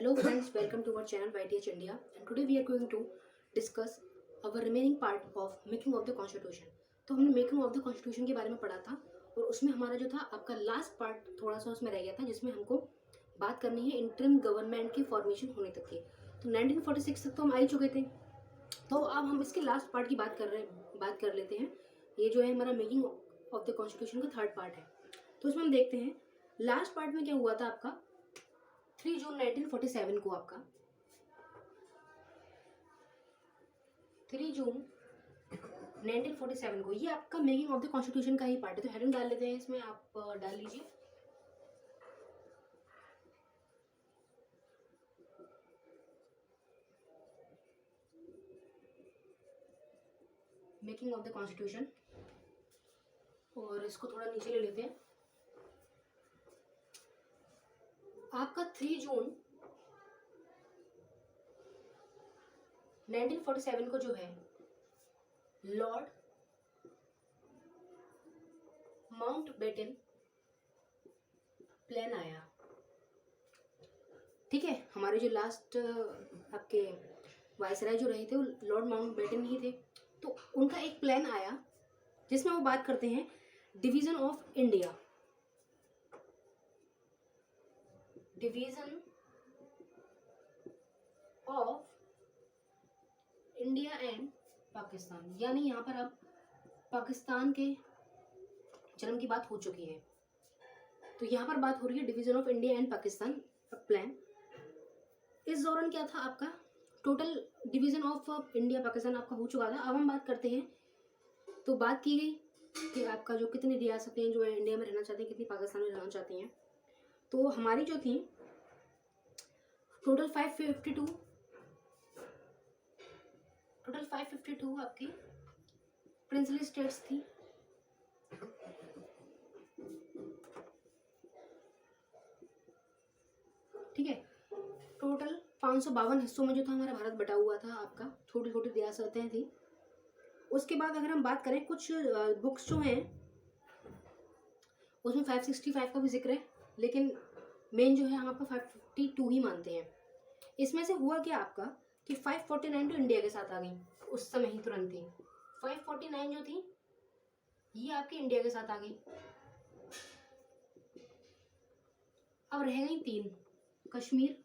Hello friends, welcome to our channel YTH India, and today we are going to discuss our remaining part of making of the constitution. तो हमने making of the constitution के बारे में पढ़ा था और उसमें हमारा जो था आपका लास्ट पार्ट थोड़ा सा उसमें रह गया था, जिसमें हमको बात करनी है इंटरिम गवर्नमेंट की फॉर्मेशन होने तक की। तो 1946 तक तो हम आ ही चुके थे, तो अब हम इसके लास्ट पार्ट की बात कर लेते हैं। ये जो है हमारा मेकिंग ऑफ द कॉन्स्टिट्यूशन का थर्ड पार्ट है। तो इसमें हम देखते हैं लास्ट पार्ट में क्या हुआ था। आपका 3 जून 1947 को 3 जून 1947 को ये आपका मेकिंग ऑफ द कॉन्स्टिट्यूशन का ही पार्ट है। तो हेडिंग डाल लेते हैं, इसमें आप डाल लीजिए मेकिंग ऑफ द कॉन्स्टिट्यूशन, और इसको थोड़ा नीचे ले लेते हैं। आपका 3 जून 1947 को जो है लॉर्ड माउंटबेटन प्लान आया। ठीक है, हमारे जो लास्ट आपके वायसराय जो रहे थे वो लॉर्ड माउंटबेटन ही थे। तो उनका एक प्लान आया जिसमें वो बात करते हैं division of India, division of India and Pakistan. यानी यहाँ पर अब पाकिस्तान के जन्म की बात हो चुकी है। तो यहाँ पर बात हो रही है division of India and Pakistan plan. इस दौरान क्या था आपका total division of India Pakistan आपका हो चुका था। अब हम बात करते हैं, तो बात की गई कि आपका जो कितनी रियासतें जो है इंडिया में रहना चाहती हैं, कितनी पाकिस्तान में रहना चाहती हैं। तो हमारी जो थी टोटल 552 आपकी प्रिंसली स्टेट्स थी। ठीक है, टोटल 552 हिस्सों में जो था हमारा भारत बटा हुआ था। आपका छोटी छोटी रियासतें थी। उसके बाद अगर हम बात करें कुछ बुक्स जो हैं उसमें 565 का भी जिक्र है, लेकिन मेन जो है हम आपका 552 ही मानते हैं। इसमें से हुआ क्या आपका कि 549 तो इंडिया के साथ आ गई उस समय ही, तुरंत ही 549 जो थी ये आपके इंडिया के साथ आ गई। अब रह गई 3, कश्मीर,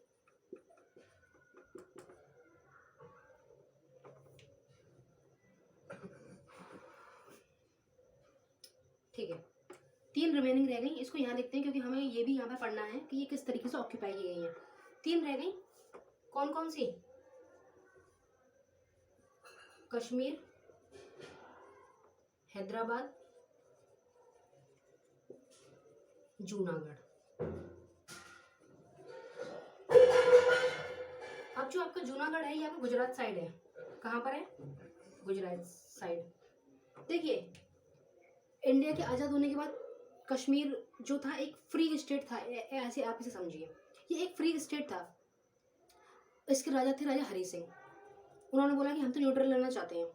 ठीक है 3 रिमेनिंग रह गई। इसको यहाँ देखते हैं क्योंकि हमें ये भी यहाँ पर पढ़ना है कि ये किस तरीके से ऑक्यूपाई की गई है। 3 रह गई, कौन कौन सी? कश्मीर, हैदराबाद, जूनागढ़। अब जो आपका जूनागढ़ है ये आपका गुजरात साइड है। कहाँ पर है? गुजरात साइड। देखिए, इंडिया के आज़ाद होने के बाद कश्मीर जो था एक फ्री स्टेट था, ऐसे आप इसे समझिए, ये एक फ्री स्टेट था। इसके राजा थे राजा हरी सिंह। उन्होंने बोला कि हम तो न्यूट्रल रहना चाहते हैं,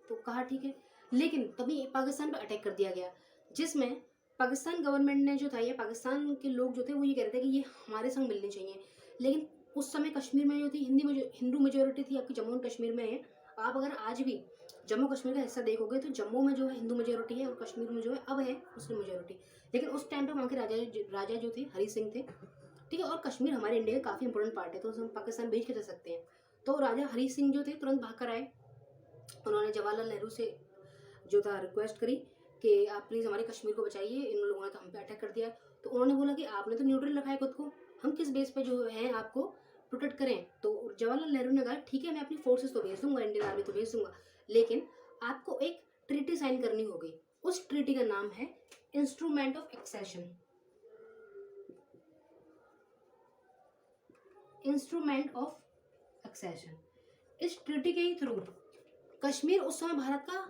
तो कहा ठीक है। लेकिन तभी पाकिस्तान पर अटैक कर दिया गया, जिसमें पाकिस्तान गवर्नमेंट ने जो था, ये पाकिस्तान के लोग जो थे वो ये कह रहे थे कि ये हमारे संग मिलने चाहिए। लेकिन उस समय कश्मीर में जो थी हिंदू मेजोरिटी थी आपकी, जम्मू एंड कश्मीर में है। आप अगर आज भी जम्मू कश्मीर का हिस्सा देखोगे तो जम्मू में जो है हिंदू मेजोरिटी है और कश्मीर में जो है अब है मुस्लिम मेजोरिटी। लेकिन उस टाइम पे वहाँ के राजा जो थे हरी सिंह थे। ठीक है, और कश्मीर हमारे इंडिया का काफ़ी इंपॉर्टेंट पार्ट है, तो हम पाकिस्तान भेज के जा सकते हैं। तो राजा हरी सिंह जो थे तुरंत भाग कर आए। उन्होंने जवाहरलाल नेहरू से जो था रिक्वेस्ट करी कि आप प्लीज़ हमारे कश्मीर को बचाइए, इन लोगों ने तो हम पे अटैक कर दिया। तो उन्होंने बोला कि आपने तो न्यूट्रल रखा है खुद को, हम किस बेस पे जो है आपको प्रोटेक्ट करें। तो जवाहरलाल नेहरू ने कहा ठीक है, मैं अपनी फोर्सेस तो भेज दूंगा, इंडियन आर्मी तो भेज दूंगा, लेकिन आपको एक ट्रीटी साइन करनी होगी। उस ट्रीटी का नाम है instrument of accession. Instrument of accession. इस ट्रीटी के ही थ्रू कश्मीर उस समय भारत का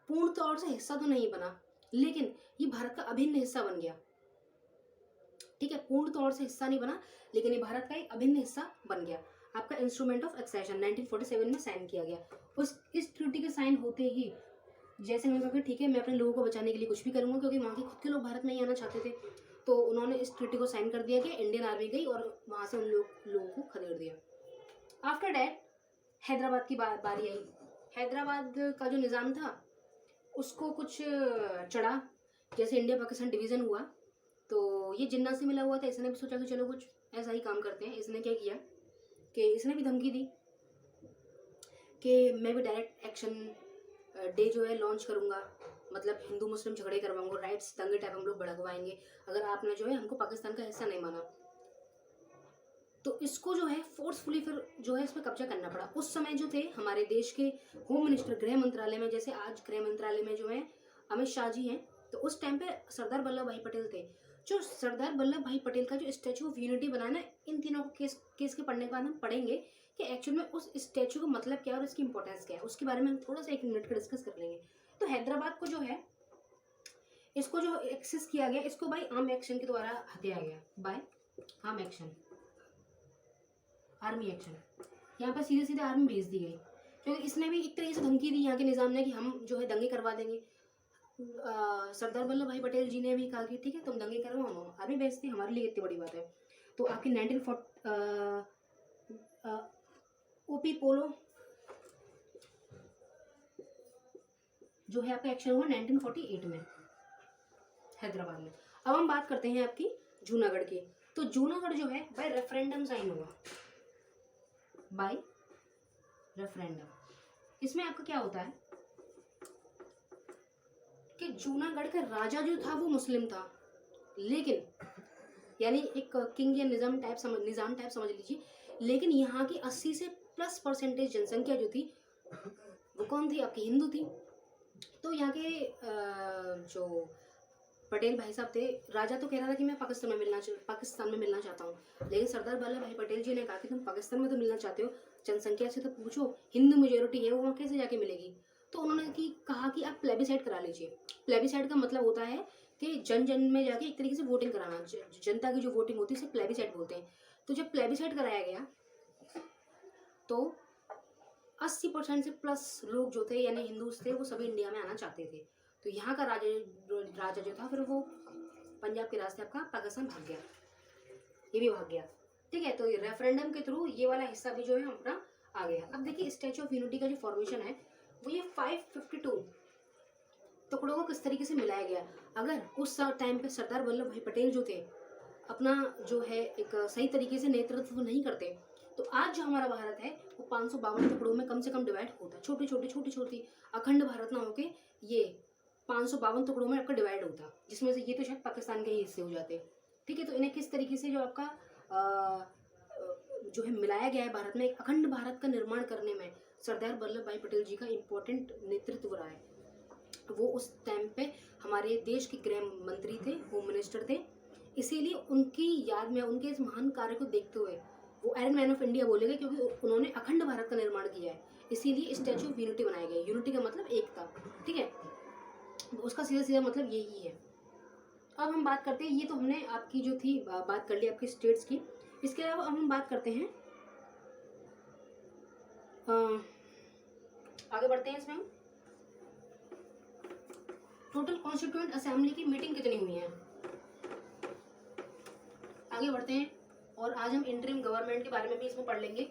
पूर्ण तौर से हिस्सा तो नहीं बना, लेकिन ये भारत का अभिन्न हिस्सा बन गया। ठीक है, पूर्ण तौर से हिस्सा नहीं बना, लेकिन ये भारत का एक अभिन्न हिस्सा बन गया। आपका इंस्ट्रूमेंट ऑफ एक्सेशन 1947 में साइन किया गया। इस ट्रीटी के साइन होते ही जैसे मैंने कहा ठीक है, मैं अपने लोगों को बचाने के लिए कुछ भी करूंगा, क्योंकि वहाँ के खुद के लोग भारत में ही आना चाहते थे। तो उन्होंने इस ट्रीटी को साइन कर दिया कि इंडियन आर्मी गई और वहाँ से उन लोगों को खदेड़ दिया। आफ्टर डैट हैदराबाद की बारी आई। हैदराबाद का जो निज़ाम था उसको कुछ चढ़ा, जैसे इंडिया पाकिस्तान डिवीज़न हुआ तो ये जिन्ना से मिला हुआ था, इसने भी सोचा कि चलो कुछ ऐसा ही काम करते हैं। इसने क्या किया कि इसने भी धमकी दी कि मैं भी डायरेक्ट एक्शन डे जो है लॉन्च करूँगा, मतलब हिंदू मुस्लिम झगड़े करवाऊंगा, राइट्स दंगे टाइप हम लोग भड़कवाएंगे अगर आपने जो है हमको पाकिस्तान का हिस्सा नहीं माना। तो इसको जो है फोर्सफुली फिर जो है इस पर कब्जा करना पड़ा। उस समय जो थे हमारे देश के होम मिनिस्टर गृह मंत्रालय में, जैसे आज गृह मंत्रालय में जो है अमित शाह जी हैं, तो उस टाइम पे सरदार वल्लभ भाई पटेल थे। जो सरदार वल्लभ भाई पटेल का जो स्टैचू ऑफ यूनिटी बनाया ना, इन तीनों केस के पढ़ने के बाद हम पढ़ेंगे कि एक्चुअल में उस स्टैचू का मतलब क्या है और इसकी इंपॉर्टेंस क्या है, उसके बारे में हम थोड़ा सा 1 मिनट का डिस्कस कर लेंगे। तो हैदराबाद को जो है इसको जो एक्सेस किया गया, इसको बाय आर्म एक्शन के द्वारा हत्या गया, by arm action, army action. यहाँ पर सीधे सीधे आर्मी भेज दी गई, क्योंकि इसने भी एक तरीके से धमकी दी यहाँ के निज़ाम ने कि हम जो है दंगे करवा देंगे। सरदार वल्लभ भाई पटेल जी ने भी कहा कि ठीक है तुम दंगे करो, हम आर्मी भेजते हैं, हमारे लिए इतनी बड़ी बात है। तो आपकी 1940 ओपी पोलो जो है आपका एक्शन हुआ 1948 में हैदराबाद में। अब हम बात करते हैं आपकी जूनागढ़ की। तो जूनागढ़ जो है बाय रेफरेंडम साइन हुआ, बाय रेफरेंडम। इसमें आपका क्या होता है कि जूनागढ़ का राजा जो था वो मुस्लिम था, लेकिन यानी एक किंग या निज़ाम टाइप समझ लीजिए, लेकिन यहाँ की 80 से +% जनसंख्या जो थी वो कौन थी, आपकी हिंदू थी। तो यहाँ के जो पटेल भाई साहब थे, राजा तो कह रहा था कि मैं पाकिस्तान में मिलना चाहता हूँ, लेकिन सरदार वल्लभ भाई पटेल जी ने कहा कि तुम पाकिस्तान में तो मिलना चाहते हो, जनसंख्या से तो पूछो, हिंदू मेजोरिटी है वो वहाँ कैसे जाके मिलेगी। तो उन्होंने कहा कि आप प्लेबिसाइड करा लीजिए। प्लेबिसाइड का मतलब होता है कि जन जन में जाके एक तरीके से वोटिंग कराना, जनता की जो वोटिंग होती है उसे प्लेबिसाइड बोलते हैं। तो जब प्लेबिसाइड कराया गया तो 80% से प्लस लोग जो थे यानी हिंदूज थे वो सभी इंडिया में आना चाहते थे। तो यहाँ का राजा जो था फिर वो पंजाब के रास्ते आपका पाकिस्तान भाग गया, ये भी भाग गया। ठीक है, तो ये रेफरेंडम के थ्रू ये वाला हिस्सा भी जो है अपना आ गया। अब देखिए स्टैचू ऑफ यूनिटी का जो फॉर्मेशन है वो ये 552 टुकड़ों को किस तरीके से मिलाया गया। अगर उस टाइम पे सरदार वल्लभ भाई पटेल जो थे अपना जो है एक सही तरीके से नेतृत्व नहीं करते, तो आज जो हमारा भारत है वो 552 टुकड़ों में कम से कम डिवाइड होता। छोटी छोटी अखंड भारत ना होके ये 552 टुकड़ों में आपका डिवाइड होता, जिसमें से ये तो शायद पाकिस्तान के ही हिस्से हो जाते। ठीक है, तो इन्हें किस तरीके से जो आपका जो है मिलाया गया है भारत में, एक अखंड भारत का निर्माण करने में सरदार वल्लभ भाई पटेल जी का इम्पोर्टेंट नेतृत्व रहा है। वो उस टाइम पे हमारे देश के गृह मंत्री थे, होम मिनिस्टर थे, इसीलिए उनकी याद में, उनके इस महान कार्य को देखते हुए वो आयरन मैन ऑफ इंडिया बोलेगा, क्योंकि उन्होंने अखंड भारत का निर्माण किया है, इसीलिए स्टैचू ऑफ यूनिटी बनाया गया। यूनिटी का मतलब एकता। ठीक है, उसका सीधा सीधा मतलब यही है। अब हम बात करते हैं, ये तो हमने आपकी जो थी बात कर ली आपकी स्टेट्स की। इसके अलावा अब हम बात करते हैं आगे बढ़ते हैं। इसमें हम टोटल कॉन्स्टिट्यूएंट असेंबली की मीटिंग कितनी हुई है, आगे बढ़ते हैं। और आज हम इंटरिम गवर्नमेंट के बारे में भी इसमें पढ़ लेंगे।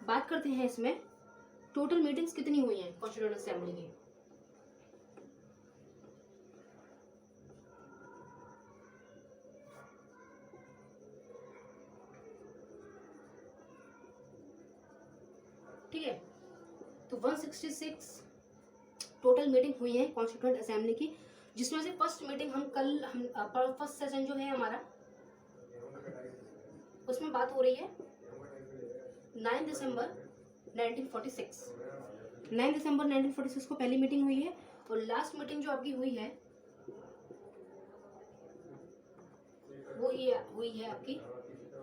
बात करते हैं इसमें टोटल मीटिंग्स कितनी हुई हैं कॉन्स्टिट्यूएंट असेंबली की। ठीक है, तो 166 टोटल मीटिंग हुई है कॉन्स्टिट्यूएंट असेंबली की, जिसमें से फर्स्ट मीटिंग फर्स्ट सेशन जो है हमारा, उसमें बात हो रही है 9 दिसंबर 1946। 9 दिसंबर 1946 को पहली मीटिंग हुई है, और लास्ट मीटिंग जो आपकी हुई है वो ये हुई है आपकी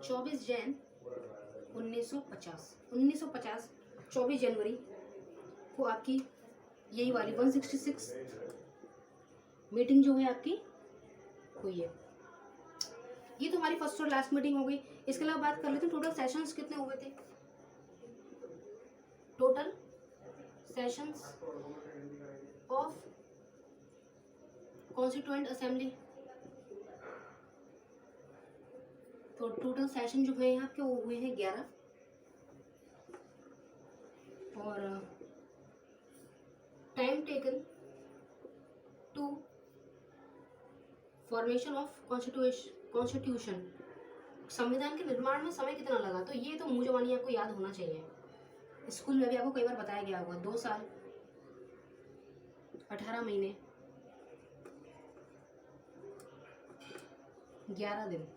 24 जैन 1950। 24 जनवरी को आपकी यही वाली 166 मीटिंग जो है आपकी हुई है। ये तो हमारी फर्स्ट और लास्ट मीटिंग हो गई। इसके अलावा बात कर लेते हैं टोटल सेशंस कितने हुए थे। Total sessions of constituent assembly, तो टोटल सेशन जो हुए हैं आपके वो हुए हैं 11, और time taken to formation of constitution, संविधान के निर्माण में समय कितना लगा, तो ये तो मुंह जबानी आपको याद होना चाहिए। स्कूल में भी आपको कई बार बताया गया होगा, 2 साल 18 महीने 11 दिन।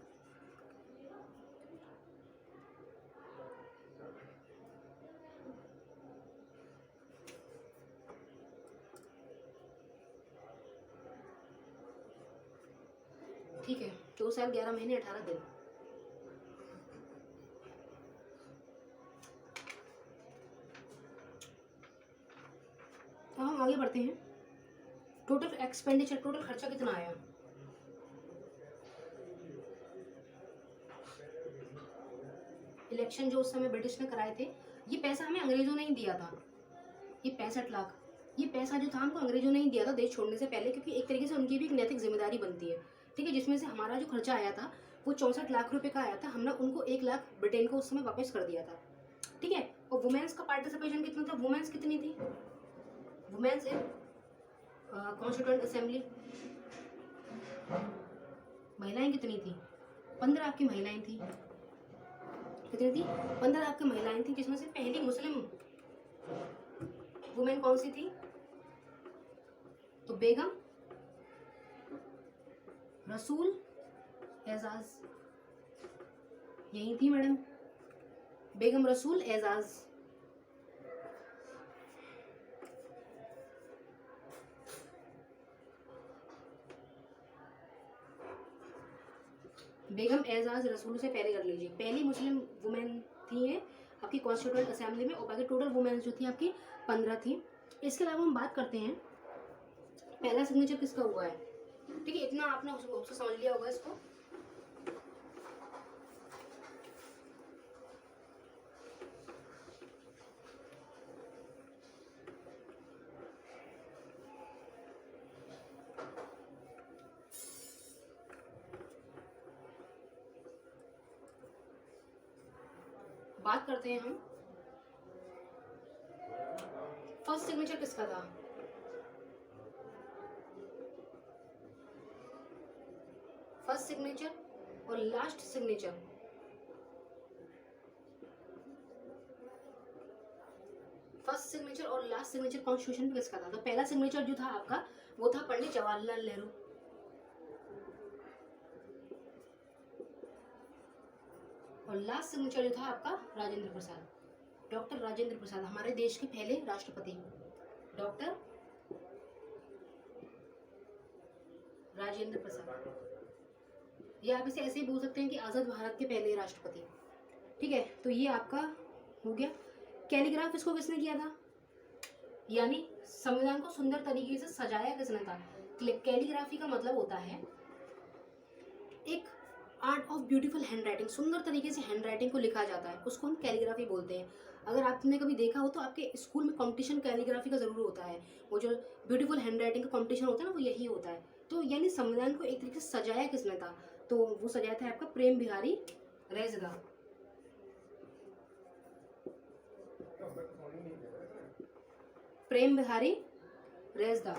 ठीक है, 2 साल 11 महीने 18 दिन। तो हम आगे बढ़ते हैं। टोटल एक्सपेंडिचर, टोटल खर्चा कितना आया, इलेक्शन जो उस समय ब्रिटिश ने कराए थे, ये पैसा हमें अंग्रेजों ने ही दिया था, ये 65 लाख, ये पैसा जो था हमको अंग्रेजों ने ही दिया था देश छोड़ने से पहले, क्योंकि एक तरीके से उनकी भी एक नैतिक जिम्मेदारी बनती है। ठीक है, जिसमें से हमारा जो खर्चा आया था वो 64 लाख रुपए का आया था, हमने उनको 1 लाख ब्रिटेन को उस समय वापस कर दिया था। ठीक है, और वुमेन्स का पार्टिसिपेशन कितना था, वुमेन्स कितनी थी, वुमेन्स इन कॉन्स्टिट्यूएंट असेंबली, महिलाएं कितनी थी, 15 आपकी महिलाएं थी, कितनी थी, 15 आपकी महिलाएं थी, जिसमें से पहली मुस्लिम वुमेन कौन सी थी, तो बेगम रसूल एजाज, यही थी मैडम, बेगम रसूल एजाज। बेगम एजाज रसूल से पहले कर लीजिए, पहली मुस्लिम वुमेन थी है आपकी कॉन्स्टिट्यूएंट असेंबली में, और बाकी टोटल वुमेन जो थी आपकी 15 थी। इसके अलावा हम बात करते हैं पहला सिग्नेचर किसका हुआ है। ठीक है, इतना आपने उसको समझ लिया होगा इसको। बात करते हैं हम फर्स्ट सिग्नेचर किसका था, फर्स्ट सिग्नेचर और लास्ट सिग्नेचर, फर्स्ट सिग्नेचर और लास्ट सिग्नेचर कॉन्स्टिट्यूशन में किसका था, तो पहला सिग्नेचर जो था आपका वो था पंडित जवाहरलाल नेहरू, और लास्ट सिग्नेचर जो था आपका राजेंद्र प्रसाद, डॉक्टर राजेंद्र प्रसाद, हमारे देश के पहले राष्ट्रपति, डॉक्टर राजेंद्र प्रसाद, या आप इसे ऐसे ही बोल सकते हैं कि आजाद भारत के पहले राष्ट्रपति। ठीक है, तो ये आपका हो गया। कैलीग्राफ इसको किसने किया था, यानी संविधान को सुंदर तरीके से सजाया किसने था। कैलीग्राफी का मतलब होता है एक art of beautiful hand writing, सुंदर तरीके से हैंड राइटिंग को लिखा जाता है, उसको हम कैलीग्राफी बोलते हैं। अगर आपने कभी देखा हो तो आपके स्कूल में कंपटीशन कैलीग्राफी का जरूर होता है, वो जो ब्यूटीफुल हैंड राइटिंग का कंपटीशन होता है ना, वो यही होता है। तो यानी संविधान को एक तरीके से सजाया किसने था, तो वो सजाया था आपका प्रेम बिहारी रैजदा। प्रेम बिहारी रैजदा।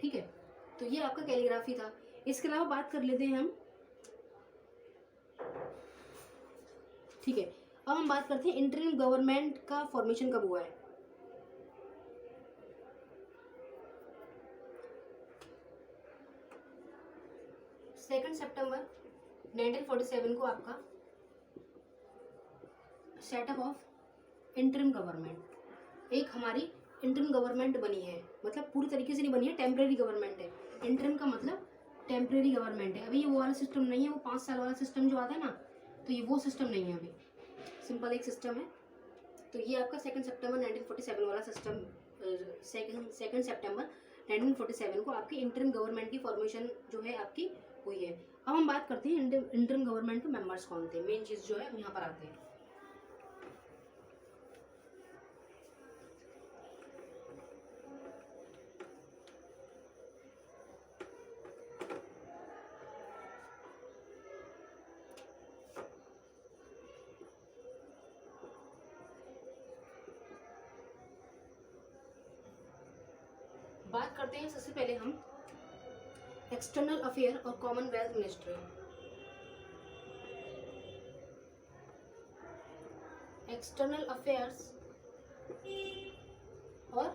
ठीक है, तो ये आपका कैलीग्राफी था। इसके अलावा बात कर लेते हैं हम, ठीक है, अब हम बात करते हैं इंटरिम गवर्नमेंट का फॉर्मेशन कब हुआ है। सेकेंड सितंबर 1947 को आपका सेटअप ऑफ इंटरिम गवर्नमेंट, एक हमारी इंटरिम गवर्नमेंट बनी है, मतलब पूरी तरीके से नहीं बनी है, टेम्परेरी गवर्नमेंट है। इंटरिम का मतलब टेम्परेरी गवर्नमेंट है। अभी ये वो वाला सिस्टम नहीं है, वो 5 साल वाला सिस्टम जो आता है ना, तो ये वो सिस्टम नहीं है, अभी सिंपल एक सिस्टम है। तो ये आपका 2 सितंबर 1947 वाला सिस्टम, 2 सितंबर 1947 को आपकी इंटरिम गवर्नमेंट की फॉर्मेशन जो है आपकी हुई है। अब हम बात करते हैं इंटरिम गवर्नमेंट के मेंबर्स कौन थे, मेन चीज़ जो है हम यहाँ पर आते हैं। करते हैं सबसे पहले हम एक्सटर्नल अफेयर और कॉमनवेल्थ मिनिस्ट्री। एक्सटर्नल अफेयर्स और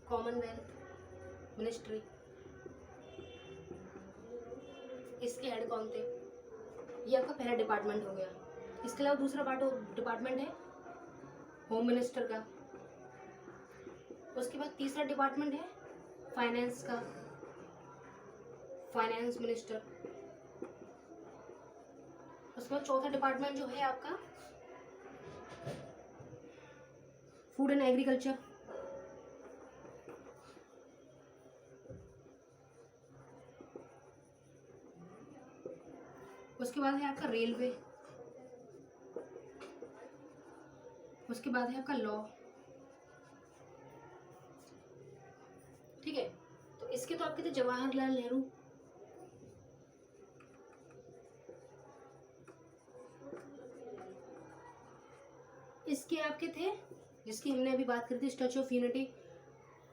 कॉमनवेल्थ मिनिस्ट्री, इसके हेड कौन थे? ये आपका पहला डिपार्टमेंट हो गया। इसके अलावा दूसरा डिपार्टमेंट है होम मिनिस्टर का। उसके बाद तीसरा डिपार्टमेंट है फाइनेंस का, फाइनेंस मिनिस्टर। उसके बाद चौथा डिपार्टमेंट जो है आपका फूड एंड एग्रीकल्चर। उसके बाद है आपका रेलवे। उसके बाद है आपका लॉ। ठीक है, तो इसके तो आपके थे जवाहरलाल नेहरू। इसके आपके थे, जिसकी हमने अभी बात करी थी, statue of unity,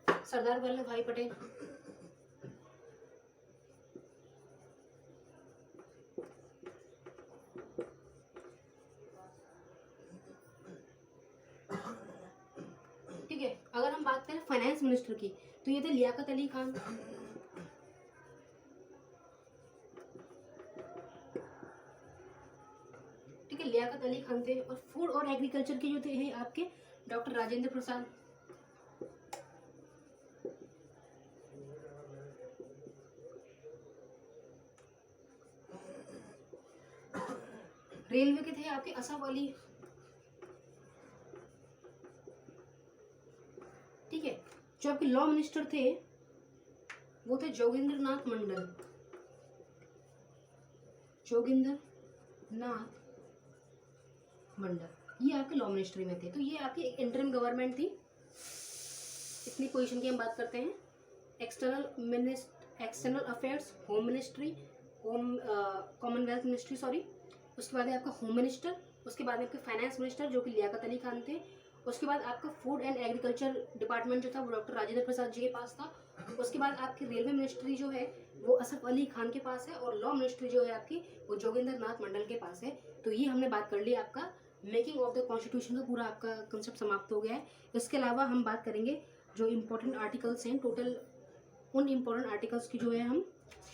Sardar Vallabh भाई पटेल। ठीक है, अगर हम बात करें फाइनेंस मिनिस्टर की तो ये थे लियाकत अली खान। ठीक है, लियाकत अली खान थे। और फूड और एग्रीकल्चर के जो थे हैं आपके डॉक्टर राजेंद्र प्रसाद। रेलवे के थे आपके असफ अली। ठीक है, जो आपके लॉ मिनिस्टर थे वो थे जोगिंदर नाथ मंडल। जोगिंदर नाथ मंडल, ये आपके लॉ मिनिस्ट्री में थे। तो ये आपकी एक इंटरिम गवर्नमेंट थी। इतनी पोजीशन की हम बात करते हैं। External affairs, home ministry, Commonwealth ministry sorry. उसके बाद है आपका होम मिनिस्टर। उसके बाद आपके फाइनेंस मिनिस्टर जो कि लियाकत अली खान थे। उसके बाद आपका फूड एंड एग्रीकल्चर डिपार्टमेंट जो था वो डॉक्टर राजेंद्र प्रसाद जी के पास था। उसके बाद आपकी रेलवे मिनिस्ट्री जो है वो असफ अली खान के पास है। और लॉ मिनिस्ट्री जो है आपकी वो जोगिंदर नाथ मंडल के पास है। तो ये हमने बात कर ली आपका मेकिंग ऑफ द कॉन्स्टिट्यूशन का पूरा आपका कंसेप्ट समाप्त हो गया है। इसके अलावा हम बात करेंगे जो इम्पोर्टेंट आर्टिकल्स हैं, टोटल उन इम्पोर्टेंट आर्टिकल्स की जो है हम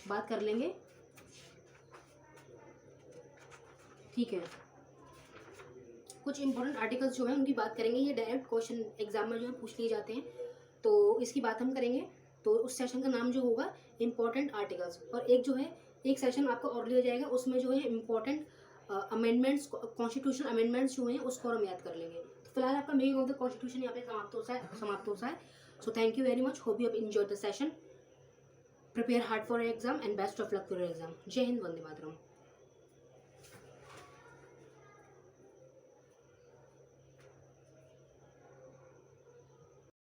बात कर लेंगे। ठीक है, कुछ इंपॉर्टेंट आर्टिकल्स जो है उनकी बात करेंगे। ये डायरेक्ट क्वेश्चन एग्जाम में जो है पूछ लिए जाते हैं, तो इसकी बात हम करेंगे। तो उस सेशन का नाम जो होगा इम्पोर्टेंट आर्टिकल्स। और एक जो है एक सेशन आपका और लिया जाएगा, उसमें जो है इम्पोर्टेंट अमेंडमेंट्स, कॉन्स्टिट्यूशन अमेंडमेंट्स जो हैं उसको हम याद कर लेंगे। तो फिलहाल आपका मेकिंग ऑफ द कॉन्स्टिट्यूशन यहाँ पे समाप्त होता है। So thank you very much, hope you have enjoyed the session. Prepare hard for exam and best of luck for exam. जय हिंद, वंदे मातरम।